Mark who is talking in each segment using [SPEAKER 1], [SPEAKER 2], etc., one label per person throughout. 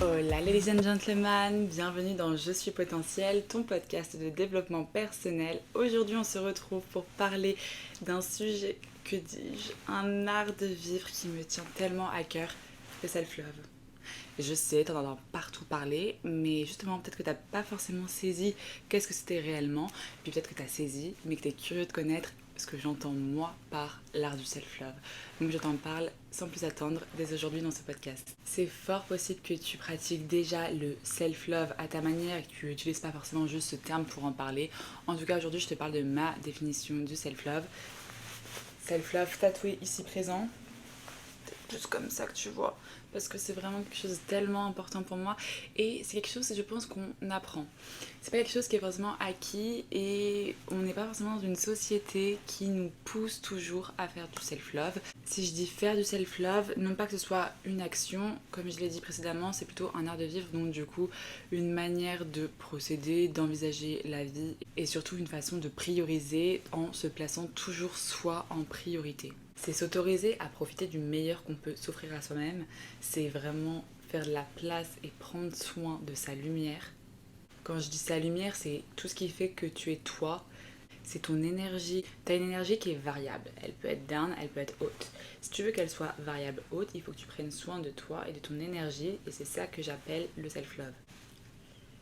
[SPEAKER 1] Hola ladies and gentlemen, bienvenue dans Je suis potentiel, ton podcast de développement personnel. Aujourd'hui on se retrouve pour parler d'un sujet, que dis-je, un art de vivre qui me tient tellement à cœur, le self-love. Je sais, t'en entends partout parler, mais justement peut-être que t'as pas forcément saisi qu'est-ce que c'était réellement, puis peut-être que t'as saisi, mais que t'es curieux de connaître ce que j'entends moi par l'art du self-love. Donc je t'en parle sans plus attendre dès aujourd'hui dans ce podcast. C'est fort possible que tu pratiques déjà le self-love à ta manière et que tu n'utilises pas forcément juste ce terme pour en parler. En tout cas aujourd'hui je te parle de ma définition du self-love. Self-love tatoué ici présent. C'est plus comme ça que tu vois. Parce que c'est vraiment quelque chose de tellement important pour moi. Et c'est quelque chose, je pense, qu'on apprend. C'est pas quelque chose qui est forcément acquis et on n'est pas forcément dans une société qui nous pousse toujours à faire du self-love. Si je dis faire du self-love, non pas que ce soit une action, comme je l'ai dit précédemment, c'est plutôt un art de vivre, donc du coup une manière de procéder, d'envisager la vie et surtout une façon de prioriser en se plaçant toujours soi en priorité. C'est s'autoriser à profiter du meilleur qu'on peut s'offrir à soi-même, c'est vraiment faire de la place et prendre soin de sa lumière. Quand je dis sa lumière, c'est tout ce qui fait que tu es toi, c'est ton énergie. Tu as une énergie qui est variable, elle peut être down, elle peut être haute. Si tu veux qu'elle soit variable haute, il faut que tu prennes soin de toi et de ton énergie et c'est ça que j'appelle le self-love.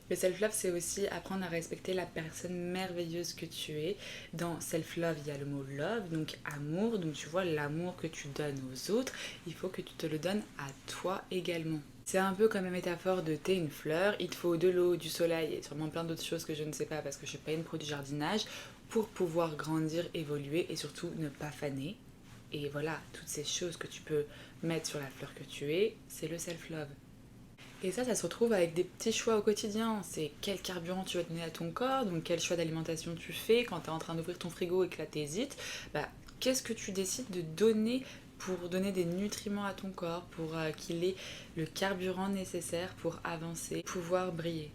[SPEAKER 1] Le self-love, c'est aussi apprendre à respecter la personne merveilleuse que tu es. Dans self-love, il y a le mot love, donc amour. Donc tu vois, l'amour que tu donnes aux autres, il faut que tu te le donnes à toi également. C'est un peu comme la métaphore de t'es une fleur, il te faut de l'eau, du soleil et sûrement plein d'autres choses que je ne sais pas parce que je ne suis pas une pro du jardinage pour pouvoir grandir, évoluer et surtout ne pas faner. Et voilà, toutes ces choses que tu peux mettre sur la fleur que tu es, c'est le self-love. Et ça se retrouve avec des petits choix au quotidien. C'est quel carburant tu vas donner à ton corps, donc quel choix d'alimentation tu fais quand tu es en train d'ouvrir ton frigo et que là t'hésites. Qu'est-ce que tu décides de donner pour donner des nutriments à ton corps, pour qu'il ait le carburant nécessaire pour avancer, pouvoir briller.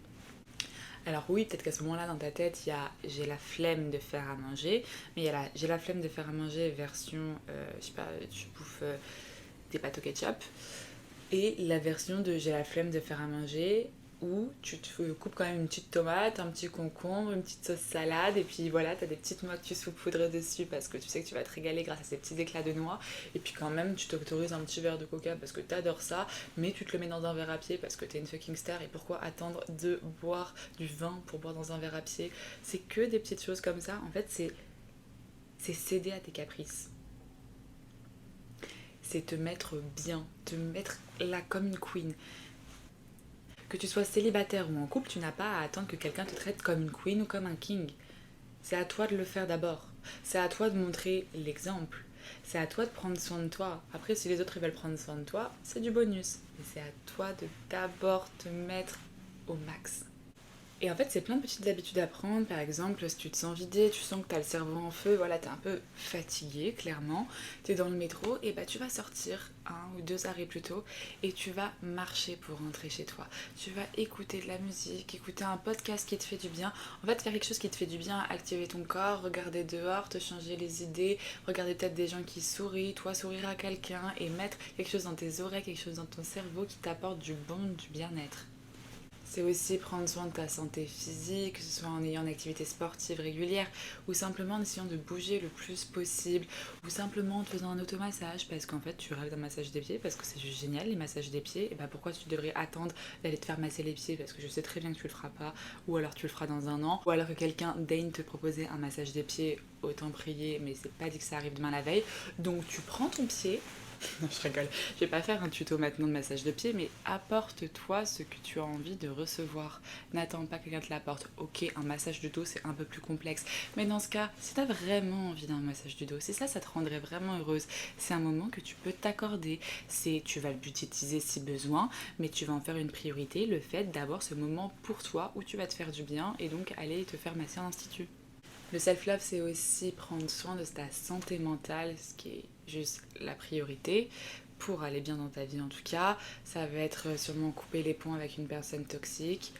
[SPEAKER 1] Alors oui, peut-être qu'à ce moment-là, dans ta tête, il y a j'ai la flemme de faire à manger, mais il y a j'ai la flemme de faire à manger version, je sais pas, tu bouffes des pâtes au ketchup, et la version de j'ai la flemme de faire à manger où tu te coupes quand même une petite tomate, un petit concombre, une petite sauce salade et puis voilà, t'as des petites noix que tu saupoudres dessus parce que tu sais que tu vas te régaler grâce à ces petits éclats de noix et puis quand même tu t'autorises un petit verre de coca parce que t'adores ça mais tu te le mets dans un verre à pied parce que t'es une fucking star et pourquoi attendre de boire du vin pour boire dans un verre à pied. C'est que des petites choses comme ça, en fait c'est céder à tes caprices, c'est te mettre bien, te mettre là comme une queen. Que tu sois célibataire ou en couple, tu n'as pas à attendre que quelqu'un te traite comme une queen ou comme un king. C'est à toi de le faire d'abord. C'est à toi de montrer l'exemple. C'est à toi de prendre soin de toi. Après, si les autres ils veulent prendre soin de toi, c'est du bonus. Mais c'est à toi de d'abord te mettre au max. Et en fait, c'est plein de petites habitudes à prendre. Par exemple, si tu te sens vidé, tu sens que tu as le cerveau en feu, voilà, tu es un peu fatigué, clairement. Tu es dans le métro, et bah tu vas sortir 1 ou 2 arrêts plus tôt et tu vas marcher pour rentrer chez toi. Tu vas écouter de la musique, écouter un podcast qui te fait du bien. En fait, faire quelque chose qui te fait du bien, activer ton corps, regarder dehors, te changer les idées, regarder peut-être des gens qui sourient, toi sourire à quelqu'un et mettre quelque chose dans tes oreilles, quelque chose dans ton cerveau qui t'apporte du bon, du bien-être. C'est aussi prendre soin de ta santé physique, que ce soit en ayant une activité sportive régulière ou simplement en essayant de bouger le plus possible ou simplement en te faisant un automassage parce qu'en fait tu rêves d'un massage des pieds parce que c'est juste génial les massages des pieds et bah pourquoi tu devrais attendre d'aller te faire masser les pieds parce que je sais très bien que tu le feras pas ou alors tu le feras dans un an ou alors que quelqu'un daigne te proposer un massage des pieds, autant prier mais c'est pas dit que ça arrive demain la veille, donc tu prends ton pied. Non, je rigole. Je vais pas faire un tuto maintenant de massage de pied, mais apporte-toi ce que tu as envie de recevoir. N'attends pas que quelqu'un te l'apporte. Ok, un massage du dos, c'est un peu plus complexe. Mais dans ce cas, si tu as vraiment envie d'un massage du dos, si ça te rendrait vraiment heureuse, c'est un moment que tu peux t'accorder. Tu vas le budgétiser si besoin, mais tu vas en faire une priorité, le fait d'avoir ce moment pour toi où tu vas te faire du bien et donc aller te faire masser en institut. Le self-love, c'est aussi prendre soin de ta santé mentale, ce qui est juste la priorité pour aller bien dans ta vie en tout cas. Ça va être sûrement couper les ponts avec une personne toxique,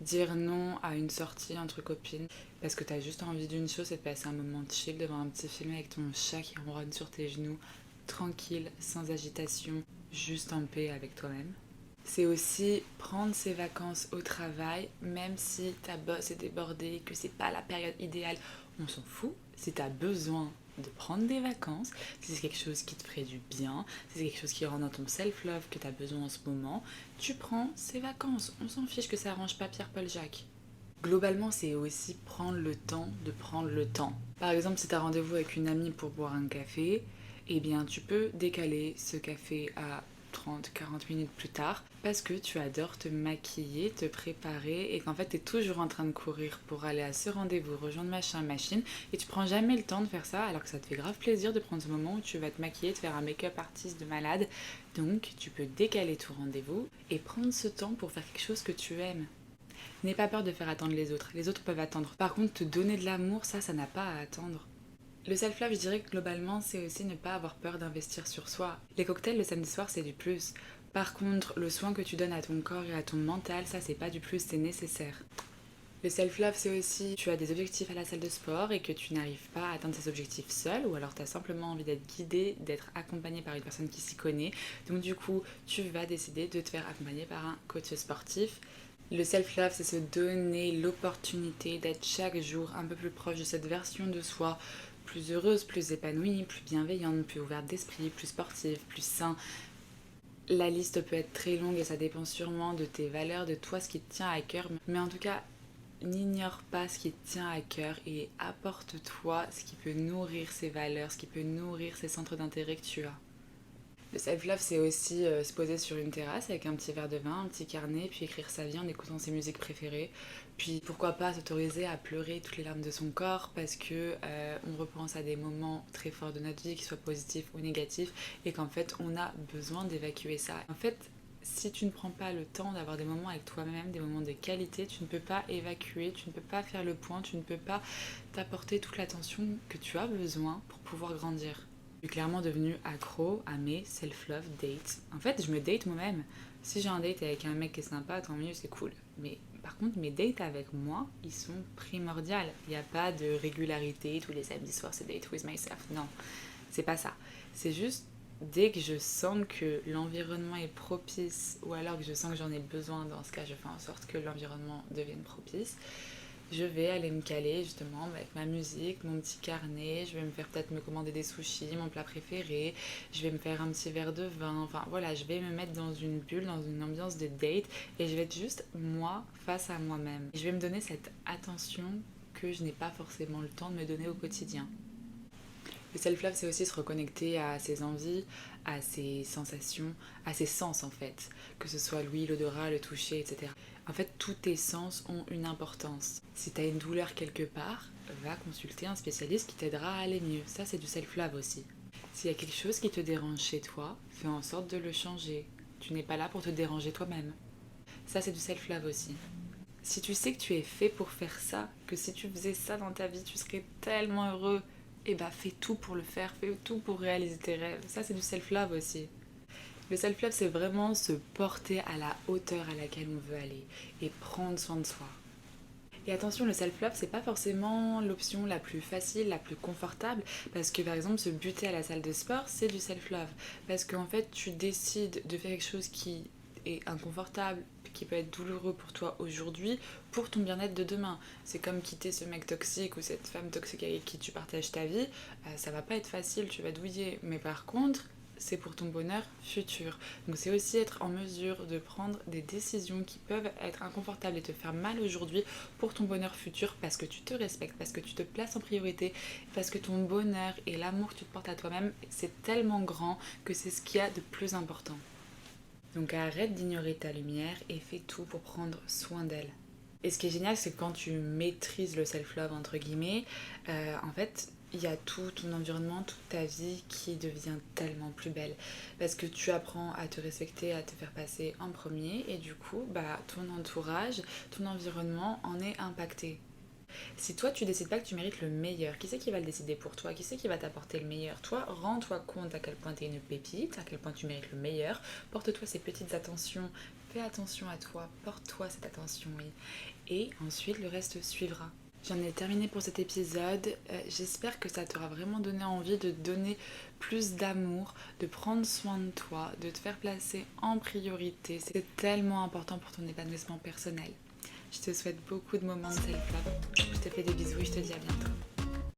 [SPEAKER 1] dire non à une sortie entre copines parce que t'as juste envie d'une chose, c'est de passer un moment de chill devant un petit film avec ton chat qui ronronne sur tes genoux, tranquille, sans agitation, juste en paix avec toi-même. C'est aussi prendre ses vacances au travail, même si ta boss est débordée, que c'est pas la période idéale, on s'en fout. Si tu as besoin de prendre des vacances, si c'est quelque chose qui te ferait du bien, si c'est quelque chose qui rentre dans ton self-love que tu as besoin en ce moment, tu prends ces vacances. On s'en fiche que ça arrange pas Pierre, Paul, Jacques. Globalement, c'est aussi prendre le temps de prendre le temps. Par exemple, si tu as rendez-vous avec une amie pour boire un café, eh bien tu peux décaler ce café à 30-40 minutes plus tard parce que tu adores te maquiller, te préparer et qu'en fait tu es toujours en train de courir pour aller à ce rendez-vous, rejoindre machin, machine et tu prends jamais le temps de faire ça alors que ça te fait grave plaisir de prendre ce moment où tu vas te maquiller, te faire un make-up artiste de malade. Donc tu peux décaler ton rendez-vous et prendre ce temps pour faire quelque chose que tu aimes. N'aie pas peur de faire attendre les autres peuvent attendre. Par contre, te donner de l'amour, ça n'a pas à attendre. Le self-love, je dirais que globalement, c'est aussi ne pas avoir peur d'investir sur soi. Les cocktails le samedi soir, c'est du plus. Par contre, le soin que tu donnes à ton corps et à ton mental, ça, c'est pas du plus, c'est nécessaire. Le self-love, c'est aussi tu as des objectifs à la salle de sport et que tu n'arrives pas à atteindre ces objectifs seul ou alors tu as simplement envie d'être guidé, d'être accompagné par une personne qui s'y connaît. Donc du coup, tu vas décider de te faire accompagner par un coach sportif. Le self-love, c'est se donner l'opportunité d'être chaque jour un peu plus proche de cette version de soi, plus heureuse, plus épanouie, plus bienveillante, plus ouverte d'esprit, plus sportive, plus sain. La liste peut être très longue et ça dépend sûrement de tes valeurs, de toi, ce qui te tient à cœur. Mais en tout cas, n'ignore pas ce qui te tient à cœur et apporte-toi ce qui peut nourrir ces valeurs, ce qui peut nourrir ces centres d'intérêt que tu as. Le self-love, c'est aussi se poser sur une terrasse avec un petit verre de vin, un petit carnet, puis écrire sa vie en écoutant ses musiques préférées. Puis pourquoi pas s'autoriser à pleurer toutes les larmes de son corps parce que on repense à des moments très forts de notre vie, qu'ils soient positifs ou négatifs, et qu'en fait on a besoin d'évacuer ça. En fait, si tu ne prends pas le temps d'avoir des moments avec toi-même, des moments de qualité, tu ne peux pas évacuer, tu ne peux pas faire le point, tu ne peux pas t'apporter toute l'attention que tu as besoin pour pouvoir grandir. Je suis clairement devenue accro à mes self-love dates. En fait, je me date moi-même. Si j'ai un date avec un mec qui est sympa, tant mieux, c'est cool. Mais par contre, mes dates avec moi, ils sont primordiales. Il n'y a pas de régularité, tous les samedis soirs, c'est date with myself. Non, c'est pas ça. C'est juste dès que je sens que l'environnement est propice, ou alors que je sens que j'en ai besoin, dans ce cas, je fais en sorte que l'environnement devienne propice. Je vais aller me caler justement avec ma musique, mon petit carnet, je vais me faire peut-être me commander des sushis, mon plat préféré, je vais me faire un petit verre de vin, enfin voilà, je vais me mettre dans une bulle, dans une ambiance de date et je vais être juste moi face à moi-même. Je vais me donner cette attention que je n'ai pas forcément le temps de me donner au quotidien. Le self-love, c'est aussi se reconnecter à ses envies, à ses sensations, à ses sens en fait, que ce soit l'ouïe, l'odorat, le toucher, etc. En fait, tous tes sens ont une importance. Si tu as une douleur quelque part, va consulter un spécialiste qui t'aidera à aller mieux. Ça, c'est du self-love aussi. S'il y a quelque chose qui te dérange chez toi, fais en sorte de le changer. Tu n'es pas là pour te déranger toi-même. Ça, c'est du self-love aussi. Si tu sais que tu es fait pour faire ça, que si tu faisais ça dans ta vie, tu serais tellement heureux, et bah fais tout pour le faire, fais tout pour réaliser tes rêves. Ça, c'est du self-love aussi. Le self-love, c'est vraiment se porter à la hauteur à laquelle on veut aller et prendre soin de soi. Et attention, le self-love, c'est pas forcément l'option la plus facile, la plus confortable, parce que par exemple, se buter à la salle de sport, c'est du self-love. Parce qu'en fait, tu décides de faire quelque chose qui est inconfortable, qui peut être douloureux pour toi aujourd'hui, pour ton bien-être de demain. C'est comme quitter ce mec toxique ou cette femme toxique avec qui tu partages ta vie, ça va pas être facile, tu vas douiller. Mais par contre, c'est pour ton bonheur futur. Donc c'est aussi être en mesure de prendre des décisions qui peuvent être inconfortables et te faire mal aujourd'hui pour ton bonheur futur parce que tu te respectes, parce que tu te places en priorité, parce que ton bonheur et l'amour que tu te portes à toi-même, c'est tellement grand que c'est ce qu'il y a de plus important. Donc arrête d'ignorer ta lumière et fais tout pour prendre soin d'elle. Et ce qui est génial, c'est que quand tu maîtrises le self-love, entre guillemets, en fait, il y a tout ton environnement, toute ta vie qui devient tellement plus belle. Parce que tu apprends à te respecter, à te faire passer en premier, et du coup, bah, ton entourage, ton environnement en est impacté. Si toi tu décides pas que tu mérites le meilleur, qui c'est qui va le décider pour toi? Qui c'est qui va t'apporter le meilleur? Toi, rends-toi compte à quel point tu es une pépite, à quel point tu mérites le meilleur. Porte-toi ces petites attentions, fais attention à toi, porte-toi cette attention, oui. Et ensuite le reste suivra. J'en ai terminé pour cet épisode. J'espère que ça t'aura vraiment donné envie de te donner plus d'amour, de prendre soin de toi, de te faire placer en priorité. C'est tellement important pour ton épanouissement personnel. Je te souhaite beaucoup de moments de self-love. Je te fais des bisous et je te dis à bientôt.